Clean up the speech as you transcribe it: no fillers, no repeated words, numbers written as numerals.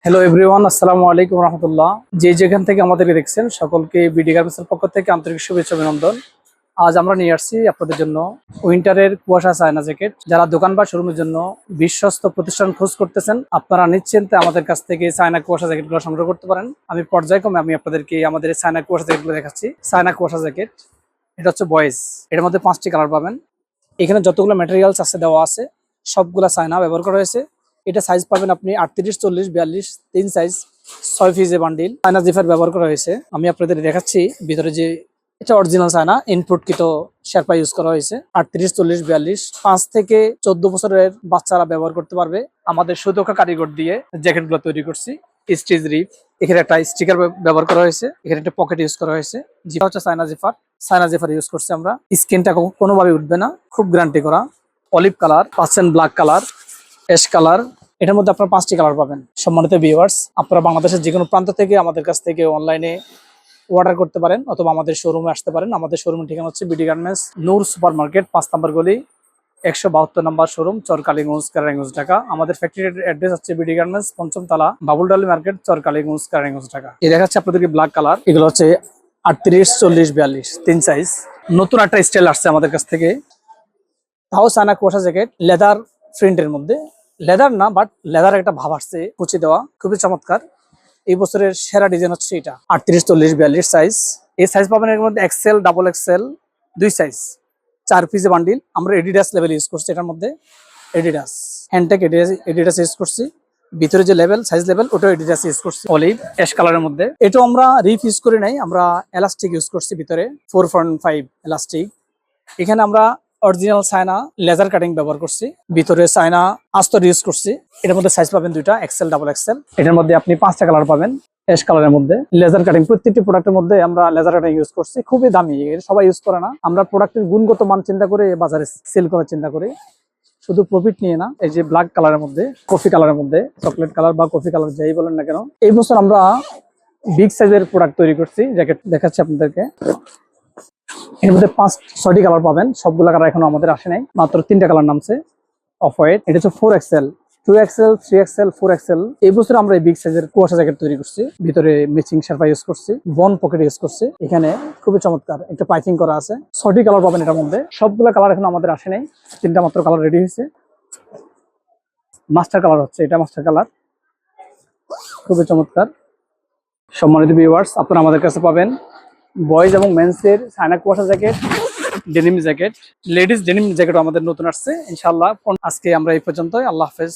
Hello everyone, আসসালামু আলাইকুম রহমতুল্লাহ। যে যেখান থেকে আমাদেরকে দেখছেন সকলকে বিডি গার্মেন্টসের পক্ষ থেকে আন্তরিক শুভেচ্ছা অভিনন্দন। আজ আমরা নিয়ে আসছি আপনাদের জন্য উইন্টারের কুয়াশা চায়না জ্যাকেট। যারা দোকান বা শোরুমের জন্য বিশ্বস্ত প্রতিষ্ঠান খোঁজ করতেছেন, আপনারা নিশ্চিন্তে আমাদের কাছ থেকে চায়না কুয়াশা জ্যাকেটগুলো সংগ্রহ করতে পারেন। আমি পর্যায়ক্রমে আপনাদেরকে আমাদের এই চায়না কুয়াশা জ্যাকেটগুলো দেখাচ্ছি। চায়না কুয়াশা জ্যাকেট, এটা হচ্ছে বয়েজ। এটার মধ্যে 5টি কালার পাবেন। এখানে যতগুলো ম্যাটেরিয়ালস আছে দেওয়া আছে সবগুলা চায়না ব্যবহার করা হয়েছে। এটা সাইজ পাবেন আপনি 38, 40, 42, 3 সাইজ, 6 পিসে বান্ডিল। চায়না জিফার ব্যবহার করা হয়েছে। আমি আপনাদের দেখাচ্ছি ভিতরে যে এটা অরিজিনাল চায়না ইনপুটকৃত শেরপা ইউজ করা হয়েছে। 38, 40, 42, 5 থেকে 14 বছরের বাচ্চারা ব্যবহার করতে পারবে। আমাদের সুদক্ষ কারিগর দিয়ে জ্যাকেটগুলো তৈরি করছি। স্টিচ রিপ, এখানে একটা স্টিকার ব্যবহার করা হয়েছে, এখানে একটা পকেট ইউজ করা হয়েছে। জিফার হচ্ছে চায়না জিফার ইউজ করছি আমরা। স্কিনটা কোনোভাবে উঠবে না, খুব গ্যারান্টি করা। অলিভ কালার পাচ্ছেন, ব্ল্যাক কালার, অ্যাশ কালার। এটার মধ্যে আপনারা 5টি কালার পাবেন। সম্মানিত ভিউয়ার্স, আপনারা বাংলাদেশের যে কোনো প্রান্ত থেকে আমাদের কাছ থেকে অনলাইনে অর্ডার করতে পারেন অথবা আমাদের শোরুমে আসতে পারেন। আমাদের শোরুমের ঠিকানা হচ্ছে বিডি গার্মেন্টস, নূর সুপার মার্কেট, 5 নম্বর গলি, 172 নম্বর শোরুম, চরকালীগঞ্জ, কেরানীগঞ্জ, ঢাকা। আমাদের ফ্যাক্টরির অ্যাড্রেস হচ্ছে বিডি গার্মেন্টস, 5ম তলা, বাবুলডালি মার্কেট, চরকালীগঞ্জ, কেরানীগঞ্জ, ঢাকা। এই দেখাচ্ছে আপনাদেরকে ব্ল্যাক কালার। এগুলো হচ্ছে 38, 40, 42, 3 সাইজ। নতুন একটা স্টাইল আসছে আমাদের কাছ থেকে, তাও চায়না কুয়াশা জ্যাকেট, লেদার প্রিন্টের মধ্যে। লেদার না, বাট লেদার একটা ভাব আসছে, কুচি দেওয়া, খুবই চমৎকার। এই বছরের সেরা ডিজাইন হচ্ছে এটা। 38, 40, 42 সাইজ। এই সাইজ পাবেন এর মধ্যে এক্সেল, ডাবল এক্সেল, 2 সাইজ, 4 পিসে বান্ডিল। আমরা এডিডাস লেভেল ইউজ করছি এটার মধ্যে। এডিডাস হ্যান্ডটেক এডিডাস ইউজ করছি। ভিতরে যে লেভেল, সাইজ লেভেল, ওটাও এডিডাস ইউজ করছি। অলিভ অ্যাশ কালারের মধ্যে। এটাও আমরা রিফ ইউজ করি নাই, আমরা এলাস্টিক ইউজ করছি ভিতরে, 4.5 এলাস্টিক। এখানে আমরা অরিজিনাল চায়না লেজার কাটিং ব্যবহার করছি, ভিতরে চায়না আস্তর ইউজ করছি। এটার মধ্যে সাইজ পাবেন 2টা, এক্সেল, ডাবল এক্সেল। এটার মধ্যে আপনি 5টা কালার পাবেন। অ্যাশ কালারের মধ্যে লেজার কাটিং, প্রত্যেকটি প্রোডাক্টের মধ্যে আমরা লেজার কাটিং ইউজ করছি। খুবই দামি, সবাই ইউজ করে না। আমরা প্রোডাক্টের গুণগত মান চিন্তা করে বাজারে সেল করার চিন্তা করি, শুধু প্রফিট নিয়ে না। এই যে ব্ল্যাক কালারের মধ্যে, কফি কালারের মধ্যে, চকলেট কালার বা কফি কালার যাই বলেন না কেন, এই বছর আমরা বিগ সাইজের প্রোডাক্ট তৈরি করছি। জ্যাকেট দেখাচ্ছি আপনাদেরকে। এর মধ্যে 5-6টি কালার পাবেন। সবগুলা কালার এখনো আমাদের আসে নাই, মাত্র 3টা কালার নামছে। অফ হোয়াইট, এটা হচ্ছে 4 এক্সেল, 2 এক্সেল, 3 এক্সেল, 4 এক্সেল। এই বছর আমরা এই বিগ সাইজের কুয়াশা জ্যাকেট তৈরি করছি। ভিতরে ম্যাচিং শেরপা ইউজ করছি, বন পকেট ইউজ করছি। এখানে খুবই চমৎকার একটা পাইপিং করা আছে। 6টি কালার পাবেন এটার মধ্যে। সবগুলা কালার এখনো আমাদের আসে নাই, 3টা মাত্র কালার রেডি হয়েছে। মাস্টার কালার হচ্ছে এটা, মাস্টার কালার, খুবই চমৎকার। সম্মানিত ভিউয়ার্স, আপনারা আমাদের কাছে পাবেন বয়েজ এবং মেন্সের চায়না কুয়াশা jacket, denim jacket, ladies denim জ্যাকেটও আমাদের নতুন আসছে ইনশাআল্লাহ। আজকে আমরা এই পর্যন্তই। আল্লাহ হাফেজ।